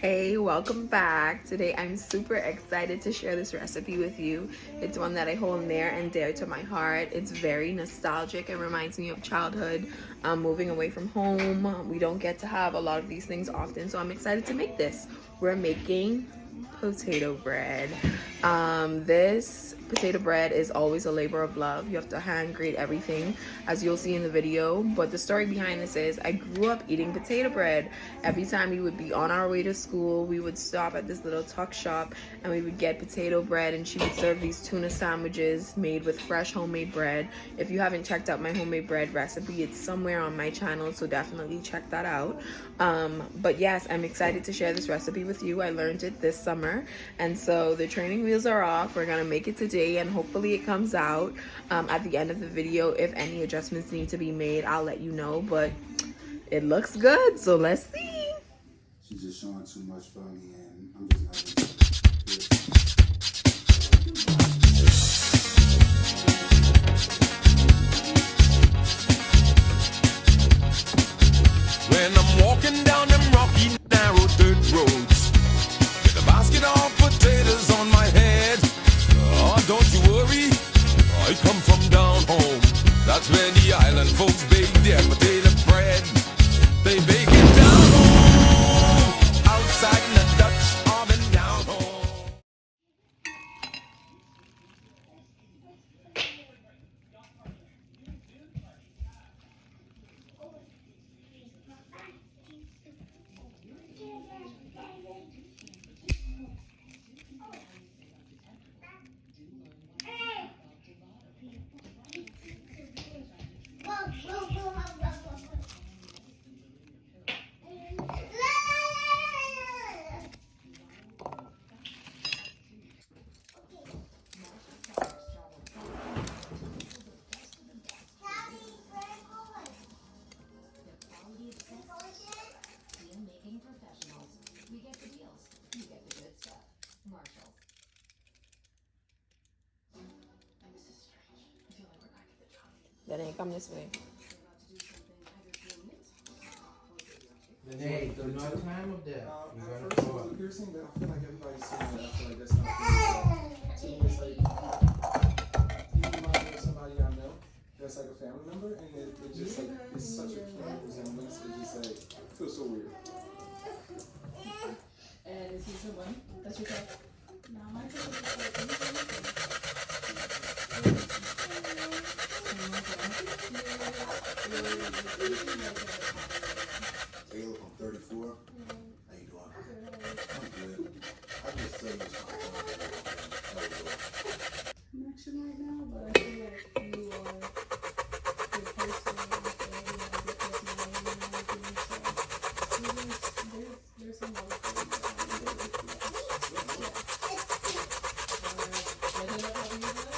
Hey, welcome back. Today I'm super excited to share this recipe with you. It's one that I hold near and dear to my heart. It's very nostalgic. It reminds me of childhood, moving away from home. We don't get to have a lot of these things often, so I'm excited to make this. We're making potato bread. This potato bread is always a labor of love. You have to hand grate everything, as you'll see in the video. But the story behind this is I grew up eating potato bread. Every time we would be on our way to school, we would stop at this little tuck shop and we would get potato bread, and she would serve these tuna sandwiches made with fresh homemade bread. If you haven't checked out my homemade bread recipe, it's somewhere on my channel, so definitely check that out. But yes, I'm excited to share this recipe with you. I learned it this summer, and so the training wheels are off. We're gonna make it today, and hopefully it comes out at the end of the video. If any adjustments need to be made, I'll let you know, but it looks good, so let's see. She's just showing too much for me, and I'm just not gonna When I'm walking down them rocky, narrow dirt roads, with a basket of potatoes on my head. Oh, don't you worry, I come from down home. That's where the island folks bake their potato bread. They bake it down home, outside in the Dutch oven down home. That ain't come this way. Hey, do not climb up there. at first it was a piercing, but I feel like everybody's saying that. I feel like that's not to me. It's like you remind me of somebody I know that's like a family member, and it just like it's such a close resemblance. It just like feels so weird. And is he someone that you thought? No, my cousin Taylor from 34. How you doing? I'm good. I just tell you connection right now, but I feel like you are the person and the personality and everything. So there's some other things that I really like. I don't know how to use that.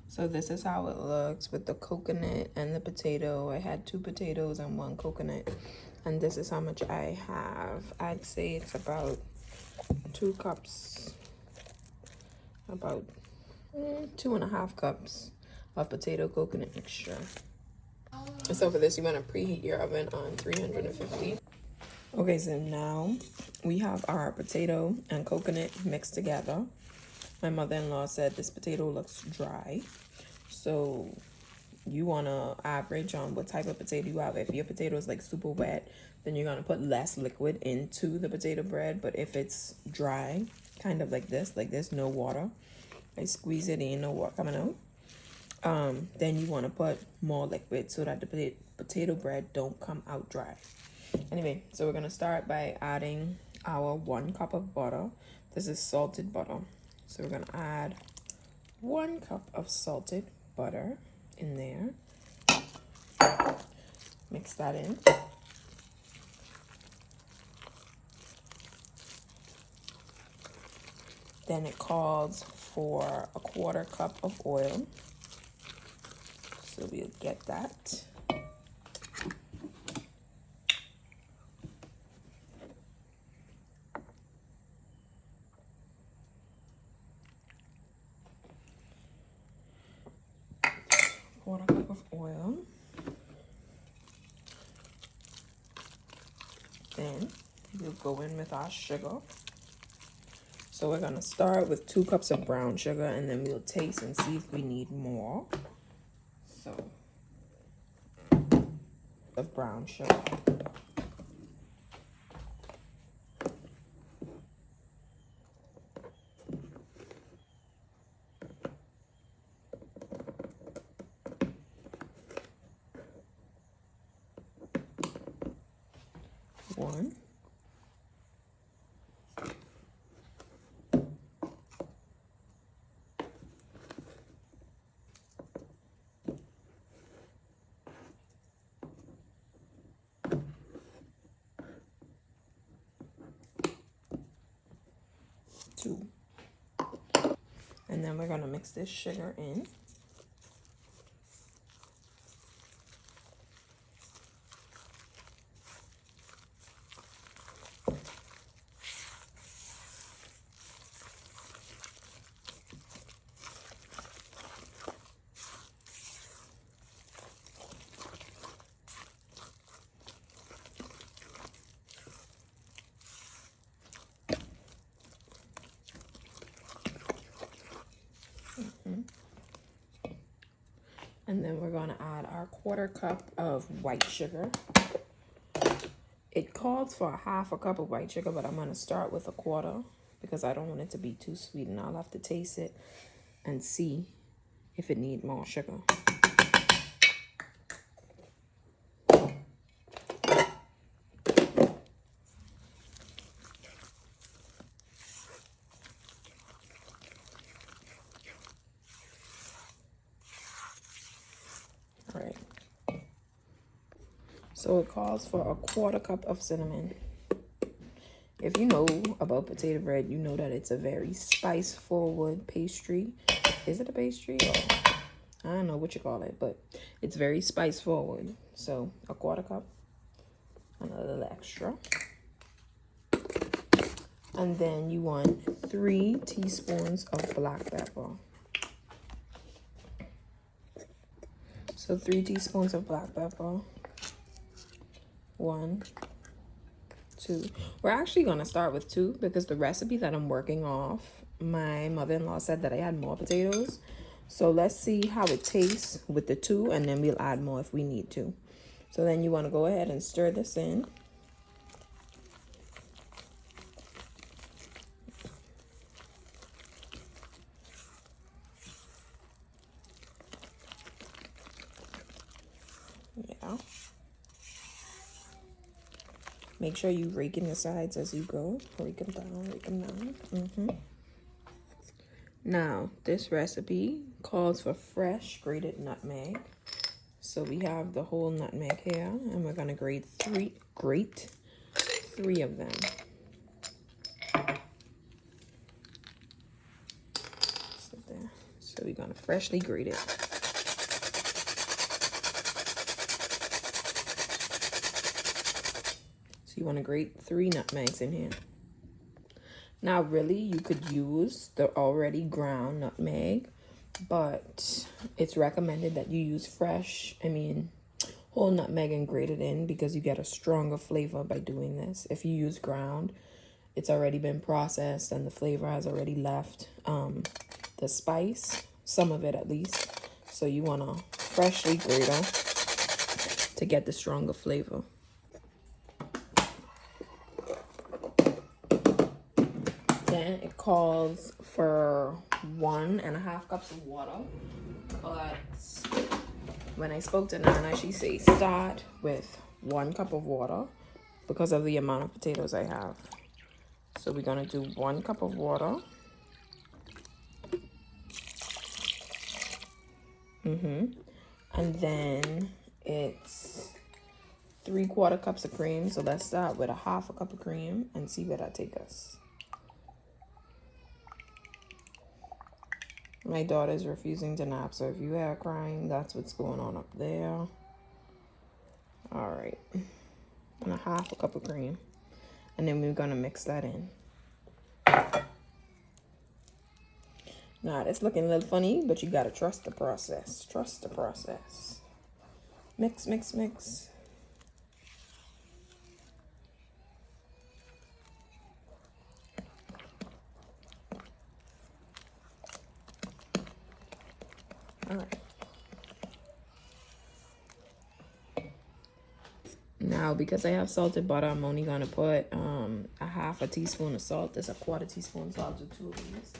So this is how it looks with the coconut and the potato. I had 2 potatoes and 1 coconut, and this is how much I have. I'd say it's about 2 cups, about 2.5 cups of potato coconut mixture. So for this, you want to preheat your oven on 350. Okay, so now we have our potato and coconut mixed together. My mother-in-law said this potato looks dry, so you want to average on what type of potato you have. If your potato is like super wet, then you're going to put less liquid into the potato bread. But if it's dry, kind of like this, no water, I squeeze it, ain't no water coming out, then you want to put more liquid so that the potato bread don't come out dry. Anyway, so we're going to start by adding our 1 cup of butter. This is salted butter. So we're going to add 1 cup of salted butter in there. Mix that in. Then it calls for a 1/4 cup of oil. So we'll get that. Quarter cup of oil. Then we'll go in with our sugar. So we're gonna start with 2 cups of brown sugar, and then we'll taste and see if we need more. So the brown sugar. One. 2. And then we're gonna mix this sugar in. And then we're gonna add our 1/4 cup of white sugar. It calls for 1/2 cup of white sugar, but I'm gonna start with 1/4 because I don't want it to be too sweet, and I'll have to taste it and see if it needs more sugar. Right. So it calls for 1/4 cup of cinnamon. If you know about potato bread, you know that it's a very spice forward pastry. Is it a pastry? Or I don't know what you call it, but it's very spice forward. So 1/4 cup, and a little extra. And then you want 3 teaspoons of black pepper. So 3 teaspoons of black pepper. 1, 2. We're actually gonna start with 2 because the recipe that I'm working off, my mother-in-law said that I had more potatoes. So let's see how it tastes with the 2, and then we'll add more if we need to. So then you want to go ahead and stir this in. Yeah. Make sure you rake in the sides as you go. Rake them down, rake them down. Now, this recipe calls for fresh grated nutmeg. So we have the whole nutmeg here, and we're gonna grate 3 of them. So there. So we're gonna freshly grate it. So you want to grate 3 nutmegs in here. Now, really, you could use the already ground nutmeg, but it's recommended that you use whole nutmeg and grate it in, because you get a stronger flavor by doing this. If you use ground, it's already been processed and the flavor has already left the spice, some of it at least. So you want to freshly grate them to get the stronger flavor. Then it calls for 1.5 cups of water, but when I spoke to Nana, she said start with 1 cup of water because of the amount of potatoes I have. So we're gonna do 1 cup of water. And then it's 3/4 cups of cream. So let's start with 1/2 cup of cream and see where that takes us. My daughter's refusing to nap, so if you hear her crying, that's what's going on up there. All right. And a half a cup of cream. And then we're going to mix that in. Now, it's looking a little funny, but you got to trust the process. Trust the process. Mix, mix, mix. All right. Now, because I have salted butter, I'm only going to put a half a teaspoon of salt. There's a quarter teaspoon salt with 2 of these.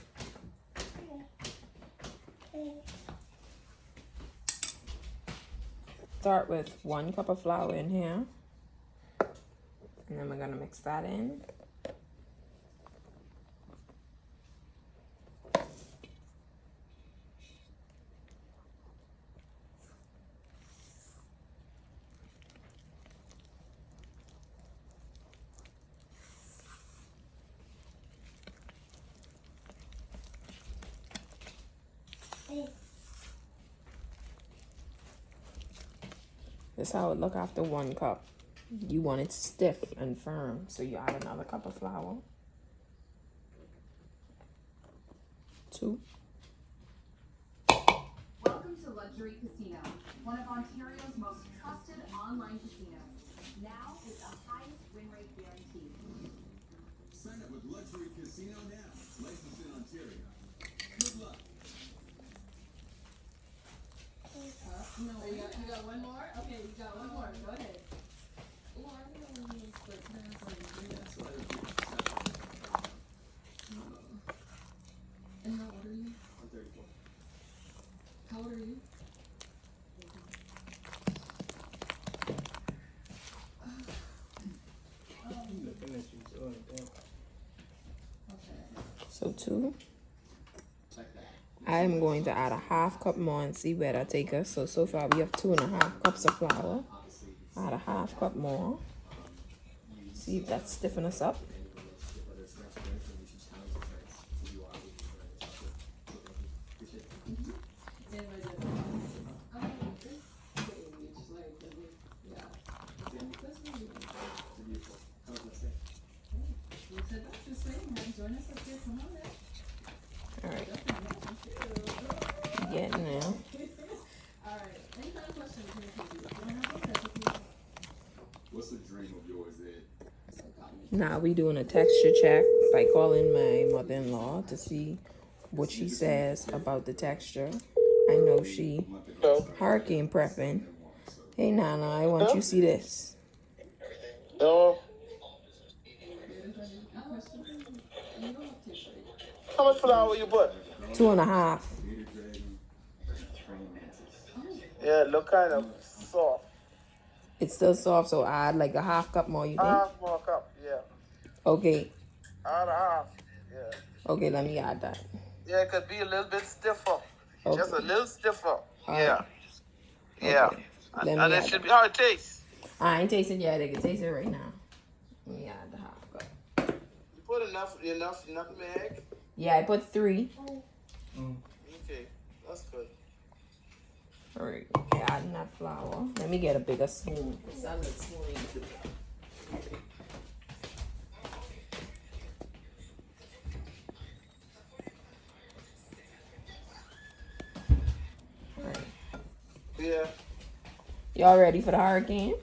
Start with 1 cup of flour in here. And then we're going to mix that in. This is how it look after 1 cup. You want it stiff and firm, so you add another cup of flour. 2. Welcome to Luxury Casino, one of Ontario's most trusted online casinos. Now with the highest win rate guaranteed. Sign up with Luxury Casino now. Licensed in Ontario. Good luck. No, you got one more? Okay, you got one more. Go ahead. And how old are you? I'm 34. How old are you? So 2. I am going to add a half cup more and see where that takes us. So far we have 2.5 cups of flour. Add a half cup more. See if that's stiffen us up. All right. Getting there. What's the dream of yours, Ed? Now we doing a texture check by calling my mother-in-law to see what she says about the texture. I know she hurricane prepping. Hey Nana, I want you to see this. No. How much flour you put? 2.5. Yeah, look kind of soft. It's still soft, so add like a half cup more, you think? Half more cup, yeah. Okay. Add a half, yeah. Okay, let me add that. Yeah, it could be a little bit stiffer. Okay. Just a little stiffer. All Yeah. right. Yeah. Okay. Let me And it add should that. be how it tastes. I ain't tasting it yet. I can taste it right now. Let me add the half cup. You put enough nutmeg. Yeah, I put 3. Okay, that's good. All right. Okay, adding that flour. Let me get a bigger spoon. It's a little spoon. All right. Yeah. Y'all ready for the hurricane?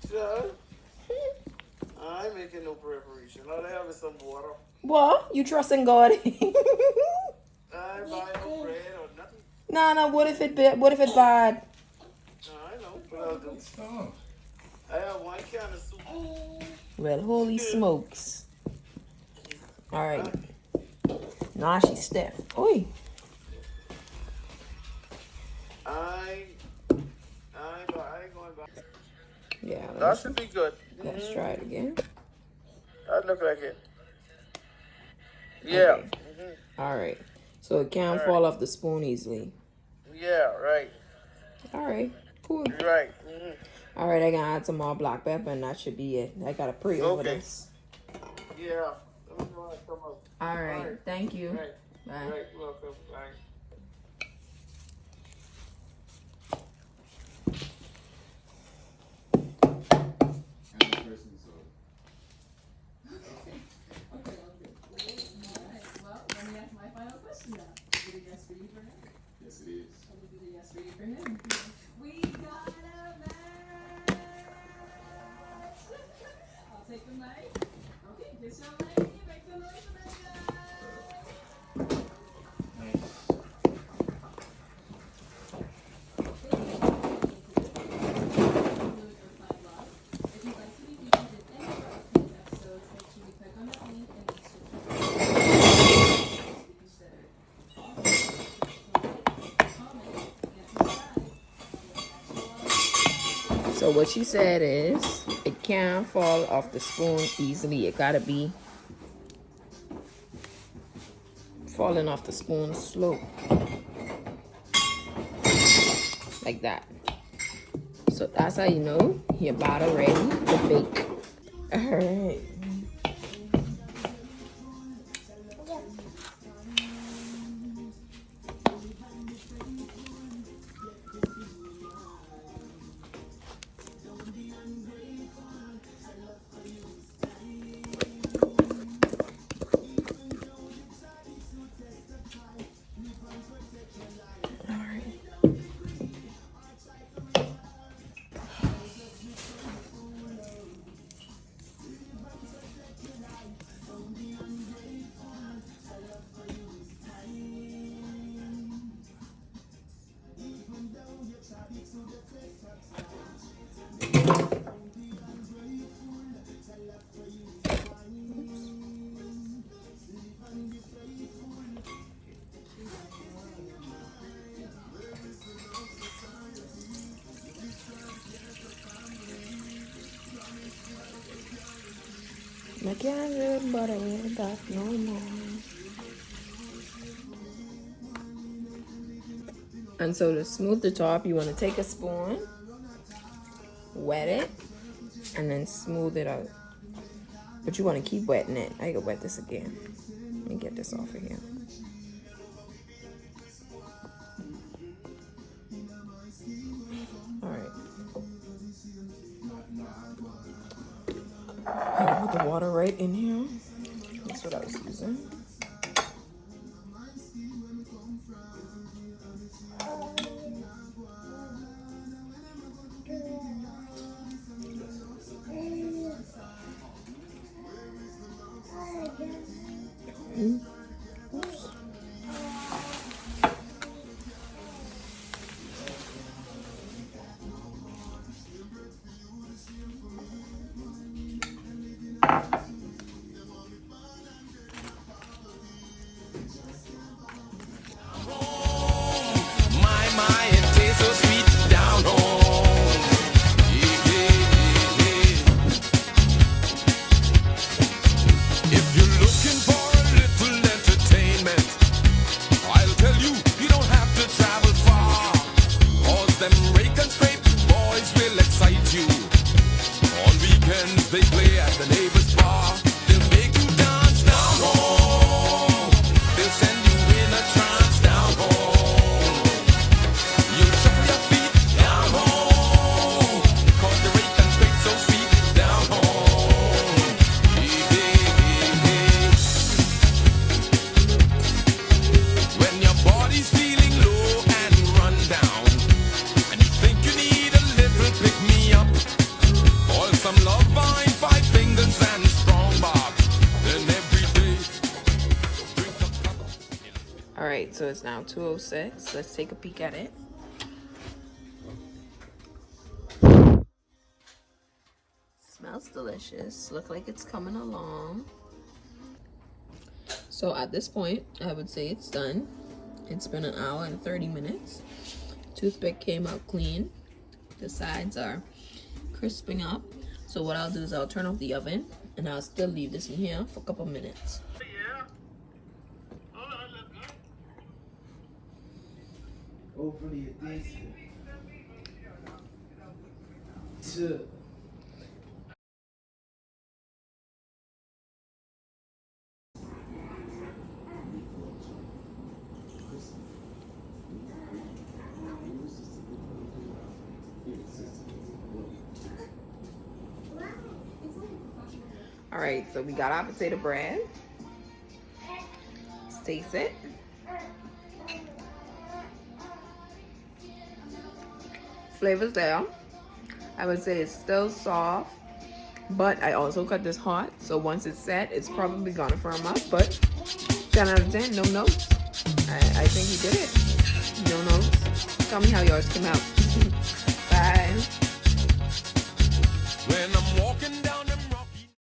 Sure. I ain't making no preparation. All I have is some water. What? You trust in God? I ain't buying no bread or nothing. Nah, what if it bad? What if it's bad? I know what I'll do. I have 1 can of soup. Well, holy smokes. All right. Nah, she's stiff. Oi. I ain't going back. Yeah, That should be good. let's try it again. That look like it. Yeah. Okay. All right. So it can't fall off the spoon easily. Yeah, right. All right. Cool. Right. All right, I can add some more black pepper, and that should be it. I gotta pray over Okay. this. Yeah. Let me know how it come out. All right. Thank you. Right. Bye. Right, welcome. Bye. I'm the person, so. Okay. Alright, well, let me ask my final question now. Is it a yes for you for him? Yes, it is. Or is it a yes for you for him? We got a match! I'll take the mic. Okay, get your lady. Make some noise for that guy. If you'd like to be featured in any of our upcoming episodes, make sure you click on that link and be sure to be considered. Also, comment, and subscribe. So what she said is, it can't fall off the spoon easily. It gotta be falling off the spoon slow. Like that. So that's how you know your batter ready to bake. Alright. I can't live but I ain't got no more. And so to smooth the top, you want to take a spoon, wet it, and then smooth it out. But you want to keep wetting it. I can wet this again. Let me get this off of here. Alright. I put the water right in here. That's what I was using. Oops. My, it tastes so sweet down home. Yeah, yeah, yeah, yeah. If you're looking for a little entertainment, I'll tell you, you don't have to travel far. Cause them rake and scrape boys will excite you. On weekends they play at the neighbor's bar. They'll make you dance down home. They'll send you in a trance down home. You'll shuffle your feet down home. Cause the rake and scrape so sweet down home. Yeah, yeah, yeah. When your body's feeling low and run down, and you think you need a little pick me up, boil some love vine, 5 fingers and strong bark. Then every day, drink a cup. Alright, so it's now 2:06. Let's take a peek at it. Smells delicious. Look like it's coming along. So at this point, I would say it's done. It's been an hour and 30 minutes. Toothpick came out clean. The sides are crisping up. So what I'll do is I'll turn off the oven and I'll still leave this in here for a couple minutes. Hopefully it tastes good. All right, so we got our potato bread. Let's taste it. Flavor's there. I would say it's still soft, but I also cut this hot, so once it's set, it's probably gonna firm up. But 10 out of 10, no notes. I think you did it. No notes. Tell me how yours came out. Bye. When I'm